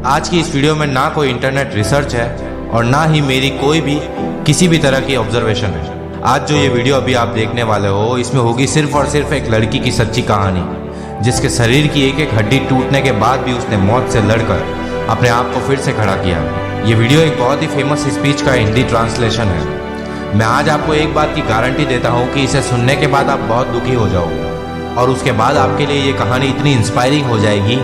आज की इस वीडियो में ना कोई इंटरनेट रिसर्च है और ना ही मेरी कोई भी किसी भी तरह की ऑब्जर्वेशन है। आज जो ये वीडियो अभी आप देखने वाले हो, इसमें होगी सिर्फ और सिर्फ एक लड़की की सच्ची कहानी, जिसके शरीर की एक एक हड्डी टूटने के बाद भी उसने मौत से लड़कर अपने आप को फिर से खड़ा किया। ये वीडियो एक बहुत ही फेमस स्पीच का हिंदी ट्रांसलेशन है। मैं आज आपको एक बात की गारंटी देता हूँ कि इसे सुनने के बाद आप बहुत दुखी हो जाओगे और उसके बाद आपके लिए ये कहानी इतनी इंस्पायरिंग हो जाएगी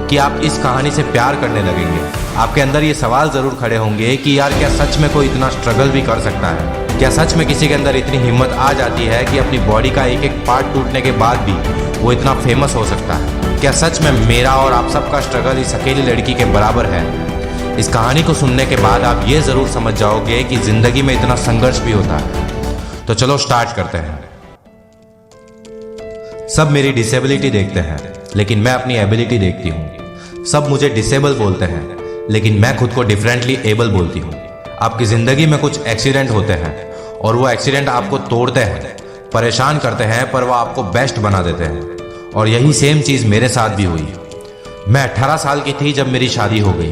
कि आप इस कहानी से प्यार करने लगेंगे। आपके अंदर ये सवाल ज़रूर खड़े होंगे कि यार क्या सच में कोई इतना स्ट्रगल भी कर सकता है? क्या सच में किसी के अंदर इतनी हिम्मत आ जाती है कि अपनी बॉडी का एक एक पार्ट टूटने के बाद भी वो इतना फेमस हो सकता है? क्या सच में मेरा और आप सबका स्ट्रगल इस अकेली लड़की के बराबर है? इस कहानी को सुनने के बाद आप ये ज़रूर समझ जाओगे कि ज़िंदगी में इतना संघर्ष भी होता है। तो चलो स्टार्ट करते हैं। सब मेरी डिसेबिलिटी देखते हैं, लेकिन मैं अपनी एबिलिटी देखती हूँ। सब मुझे डिसेबल बोलते हैं, लेकिन मैं खुद को डिफरेंटली एबल बोलती हूँ। आपकी ज़िंदगी में कुछ एक्सीडेंट होते हैं और वो एक्सीडेंट आपको तोड़ते हैं, परेशान करते हैं, पर वो आपको बेस्ट बना देते हैं। और यही सेम चीज़ मेरे साथ भी हुई। मैं 18 साल की थी जब मेरी शादी हो गई।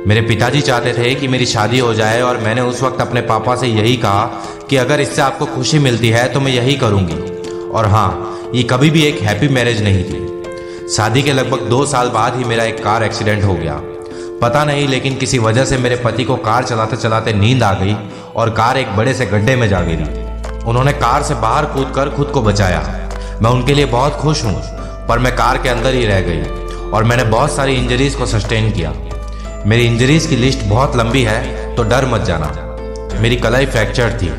मेरे पिताजी चाहते थे कि मेरी शादी हो जाए और मैंने उस वक्त अपने पापा से यही कहा कि अगर इससे आपको खुशी मिलती है तो मैं यही करूँगी। और हाँ, ये कभी भी एक हैप्पी मैरिज नहीं थी। शादी के लगभग 2 साल बाद ही मेरा एक कार एक्सीडेंट हो गया। पता नहीं, लेकिन किसी वजह से मेरे पति को कार चलाते चलाते नींद आ गई और कार एक बड़े से गड्ढे में जा गिरी। उन्होंने कार से बाहर कूदकर खुद को बचाया। मैं उनके लिए बहुत खुश हूँ, पर मैं कार के अंदर ही रह गई और मैंने बहुत सारी इंजरीज को सस्टेन किया। मेरी इंजरीज की लिस्ट बहुत लंबी है, तो डर मत जाना। मेरी कलाई फ्रैक्चर थी,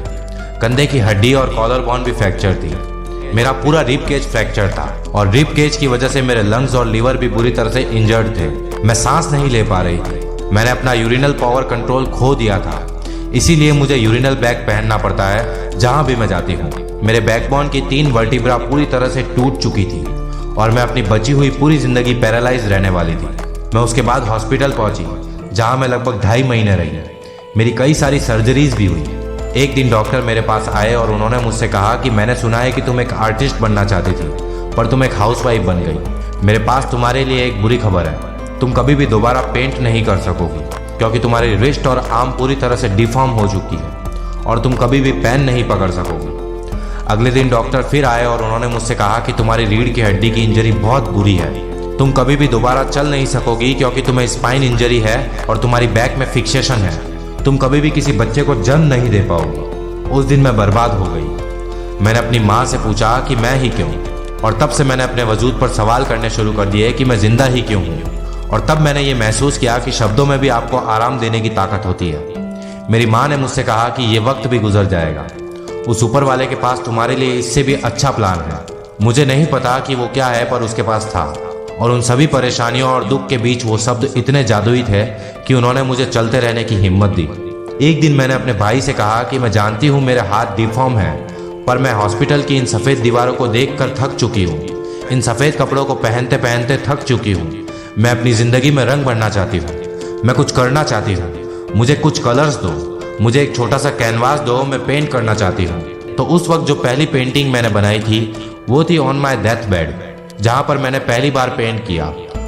कंधे की हड्डी और कॉलर बोन भी फ्रैक्चर थी। मेरा पूरा रिब केज फ्रैक्चर था और रिब केज की वजह से मेरे लंग्स और लीवर भी बुरी तरह से इंजर्ड थे। मैं सांस नहीं ले पा रही थी। मैंने अपना यूरिनल पावर कंट्रोल खो दिया था, इसीलिए मुझे यूरिनल बैग पहनना पड़ता है जहां भी मैं जाती हूँ। मेरे बैकबोन की 3 वर्टिब्रा पूरी तरह से टूट चुकी थी और मैं अपनी बची हुई पूरी जिंदगी पैरालाइज रहने वाली थी। मैं उसके बाद हॉस्पिटल पहुंची, जहां मैं लगभग 2.5 महीने रही। मेरी कई सारी सर्जरीज भी हुई। एक दिन डॉक्टर मेरे पास आए और उन्होंने मुझसे कहा कि मैंने सुना है कि तुम एक आर्टिस्ट बनना चाहती थी, पर तुम एक हाउसवाइफ बन गई। मेरे पास तुम्हारे लिए एक बुरी खबर है, तुम कभी भी दोबारा पेंट नहीं कर सकोगी, क्योंकि तुम्हारी रिस्ट और आर्म पूरी तरह से डिफॉर्म हो चुकी है और तुम कभी भी पेन नहीं पकड़ सकोगी। अगले दिन डॉक्टर फिर आए और उन्होंने मुझसे कहा कि तुम्हारी रीढ़ की हड्डी की इंजरी बहुत बुरी है, तुम कभी भी दोबारा चल नहीं सकोगी क्योंकि तुम्हें स्पाइन इंजरी है और तुम्हारी बैक में फिक्सेशन है। तुम कभी भी किसी बच्चे को जन्म नहीं दे पाओगी। उस दिन मैं बर्बाद हो गई। मैंने अपनी माँ से पूछा कि मैं ही क्यों, और तब से मैंने अपने वजूद पर सवाल करने शुरू कर दिए कि मैं जिंदा ही क्यों हूँ। और तब मैंने ये महसूस किया कि शब्दों में भी आपको आराम देने की ताकत होती है। मेरी माँ ने मुझसे कहा कि ये वक्त भी गुजर जाएगा, उस ऊपर वाले के पास तुम्हारे लिए इससे भी अच्छा प्लान है। मुझे नहीं पता कि वो क्या है, पर उसके पास था। और उन सभी परेशानियों और दुख के बीच वो शब्द इतने जादुई थे कि उन्होंने मुझे चलते रहने की हिम्मत दी। एक दिन मैंने अपने भाई से कहा कि मैं जानती हूँ मेरे हाथ डिफॉर्म हैं, पर मैं हॉस्पिटल की इन सफ़ेद दीवारों को देखकर थक चुकी हूँ। इन सफ़ेद कपड़ों को पहनते पहनते थक चुकी हूँ। मैं अपनी ज़िंदगी में रंग भरना चाहती हूँ। मैं कुछ करना चाहती हूँ। मुझे कुछ कलर्स दो, मुझे एक छोटा सा कैनवास दो, मैं पेंट करना चाहती हूँ। तो उस वक्त जो पहली पेंटिंग मैंने बनाई थी वो थी ऑन माई डेथ बेड, जहाँ पर मैंने पहली बार पेंट किया।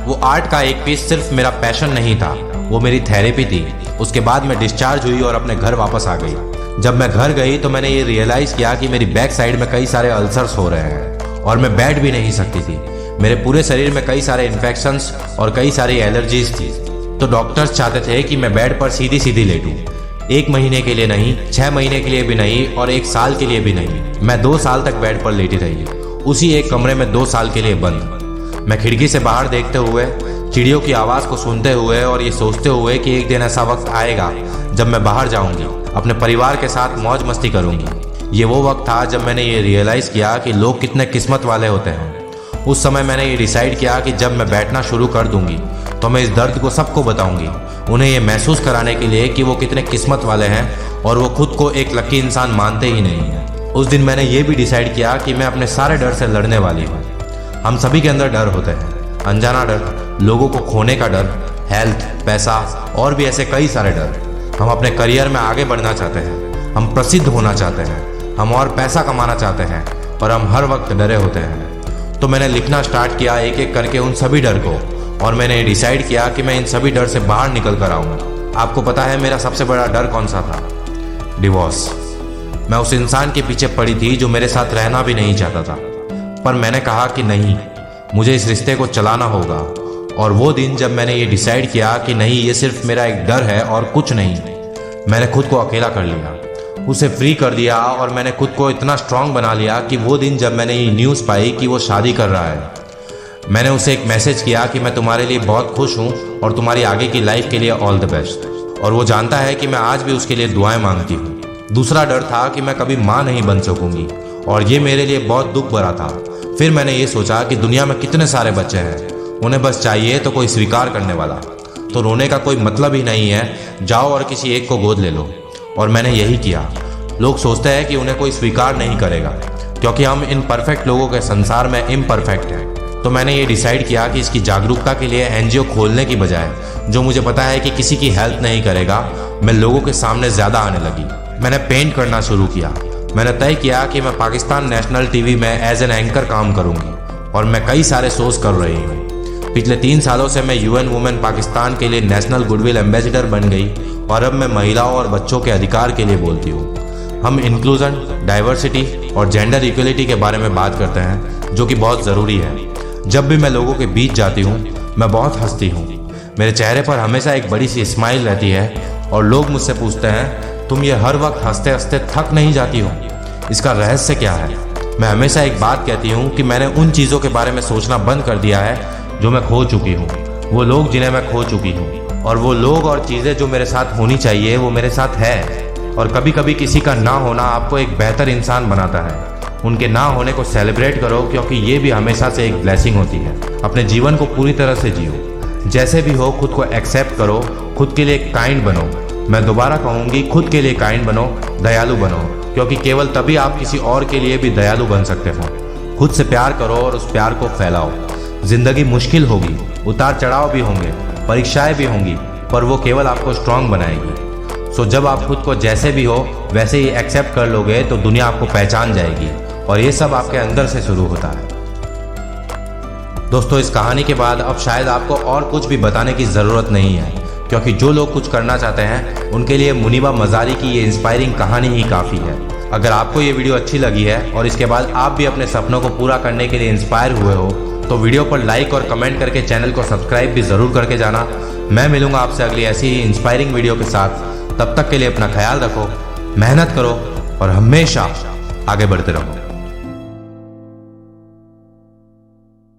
वो आर्ट का एक पीस सिर्फ मेरा पैशन नहीं था, वो मेरी थेरेपी थी। उसके बाद मैं डिस्चार्ज हुई और अपने घर वापस आ गई। जब मैं घर गई तो मैंने ये रियलाइज किया कि मेरी बैक साइड में कई सारे अल्सर्स हो रहे हैं और मैं बैठ भी नहीं सकती थी। मेरे पूरे शरीर में कई सारे इन्फेक्शंस और कई सारी एलर्जीज थी। तो डॉक्टर्स चाहते थे कि मैं बेड पर सीधी सीधी लेटूं। 1 महीने के लिए नहीं, 6 महीने के लिए भी नहीं और 1 साल के लिए भी नहीं। मैं 2 साल तक बेड पर लेटी रही, उसी एक कमरे में 2 साल के लिए बंद। मैं खिड़की से बाहर देखते हुए, चिड़ियों की आवाज़ को सुनते हुए और ये सोचते हुए कि एक दिन ऐसा वक्त आएगा जब मैं बाहर जाऊंगी, अपने परिवार के साथ मौज मस्ती करूंगी। ये वो वक्त था जब मैंने ये रियलाइज़ किया कि लोग कितने किस्मत वाले होते हैं। उस समय मैंने ये डिसाइड किया कि जब मैं बैठना शुरू कर दूंगी तो मैं इस दर्द को सबको बताऊंगी, उन्हें ये महसूस कराने के लिए कि वो कितने किस्मत वाले हैं और वो खुद को एक लकी इंसान मानते ही नहीं हैं। उस दिन मैंने ये भी डिसाइड किया कि मैं अपने सारे डर से लड़ने वाली हूँ। हम सभी के अंदर डर होते हैं, अनजाना डर, लोगों को खोने का डर, हेल्थ, पैसा और भी ऐसे कई सारे डर। हम अपने करियर में आगे बढ़ना चाहते हैं, हम प्रसिद्ध होना चाहते हैं, हम और पैसा कमाना चाहते हैं और हम हर वक्त डरे होते हैं। तो मैंने लिखना स्टार्ट किया एक एक करके उन सभी डर को और मैंने डिसाइड किया कि मैं इन सभी डर से बाहर निकल कर आऊँगा। आपको पता है मेरा सबसे बड़ा डर कौन सा था? डिवोर्स। मैं उस इंसान के पीछे पड़ी थी जो मेरे साथ रहना भी नहीं चाहता था, पर मैंने कहा कि नहीं, मुझे इस रिश्ते को चलाना होगा। और वो दिन जब मैंने ये डिसाइड किया कि नहीं, ये सिर्फ मेरा एक डर है और कुछ नहीं, मैंने खुद को अकेला कर लिया, उसे फ्री कर दिया और मैंने खुद को इतना स्ट्रांग बना लिया कि वो दिन जब मैंने ये न्यूज़ पाई कि वो शादी कर रहा है, मैंने उसे एक मैसेज किया कि मैं तुम्हारे लिए बहुत खुश हूँ और तुम्हारी आगे की लाइफ के लिए ऑल द बेस्ट। और वो जानता है कि मैं आज भी उसके लिए दुआएं मांगती हूँ। दूसरा डर था कि मैं कभी माँ नहीं बन सकूंगी और ये मेरे लिए बहुत दुख भरा था। फिर मैंने ये सोचा कि दुनिया में कितने सारे बच्चे हैं, उन्हें बस चाहिए तो कोई स्वीकार करने वाला। तो रोने का कोई मतलब ही नहीं है, जाओ और किसी एक को गोद ले लो। और मैंने यही किया। लोग सोचते हैं कि उन्हें कोई स्वीकार नहीं करेगा क्योंकि हम इन परफेक्ट लोगों के संसार में इम्परफेक्ट हैं। तो मैंने ये डिसाइड किया कि इसकी जागरूकता के लिए एनजीओ खोलने की बजाय, जो मुझे पता है कि किसी की हेल्प नहीं करेगा, मैं लोगों के सामने ज़्यादा आने लगी। मैंने पेंट करना शुरू किया। मैंने तय किया कि मैं पाकिस्तान नेशनल टीवी में एज एन एंकर काम करूंगी और मैं कई सारे शोज कर रही हूँ। पिछले 3 सालों से मैं यूएन वुमेन पाकिस्तान के लिए नेशनल गुडविल एम्बेसडर बन गई और अब मैं महिलाओं और बच्चों के अधिकार के लिए बोलती हूँ। हम इंक्लूजन, डाइवर्सिटी और जेंडर इक्वलिटी के बारे में बात करते हैं, जो कि बहुत ज़रूरी है। जब भी मैं लोगों के बीच जाती हूँ, मैं बहुत हंसती हूँ। मेरे चेहरे पर हमेशा एक बड़ी सी स्माइल रहती है और लोग मुझसे पूछते हैं, तुम ये हर वक्त हंसते हंसते थक नहीं जाती हो? इसका रहस्य क्या है? मैं हमेशा एक बात कहती हूँ कि मैंने उन चीज़ों के बारे में सोचना बंद कर दिया है जो मैं खो चुकी हूँ, वो लोग जिन्हें मैं खो चुकी हूँ, और वो लोग और चीज़ें जो मेरे साथ होनी चाहिए वो मेरे साथ है। और कभी कभी किसी का ना होना आपको एक बेहतर इंसान बनाता है। उनके ना होने को सेलिब्रेट करो क्योंकि ये भी हमेशा से एक ब्लेसिंग होती है। अपने जीवन को पूरी तरह से जियो, जैसे भी हो खुद को एक्सेप्ट करो, खुद के लिए काइंड बनो। मैं दोबारा कहूँगी, खुद के लिए काइंड बनो, दयालु बनो, क्योंकि केवल तभी आप किसी और के लिए भी दयालु बन सकते हो। खुद से प्यार करो और उस प्यार को फैलाओ। जिंदगी मुश्किल होगी, उतार चढ़ाव भी होंगे, परीक्षाएं भी होंगी, पर वो केवल आपको स्ट्रांग बनाएगी। सो जब आप खुद को जैसे भी हो वैसे ही एक्सेप्ट कर लोगे तो दुनिया आपको पहचान जाएगी, और ये सब आपके अंदर से शुरू होता है। दोस्तों, इस कहानी के बाद अब शायद आपको और कुछ भी बताने की ज़रूरत नहीं है, क्योंकि जो लोग कुछ करना चाहते हैं उनके लिए मुनीबा मज़ारी की ये इंस्पायरिंग कहानी ही काफ़ी है। अगर आपको ये वीडियो अच्छी लगी है और इसके बाद आप भी अपने सपनों को पूरा करने के लिए इंस्पायर हुए हो, तो वीडियो पर लाइक और कमेंट करके चैनल को सब्सक्राइब भी ज़रूर करके जाना। मैं मिलूंगा आपसे अगली ऐसी ही इंस्पायरिंग वीडियो के साथ। तब तक के लिए अपना ख्याल रखो, मेहनत करो और हमेशा आगे बढ़ते रहो।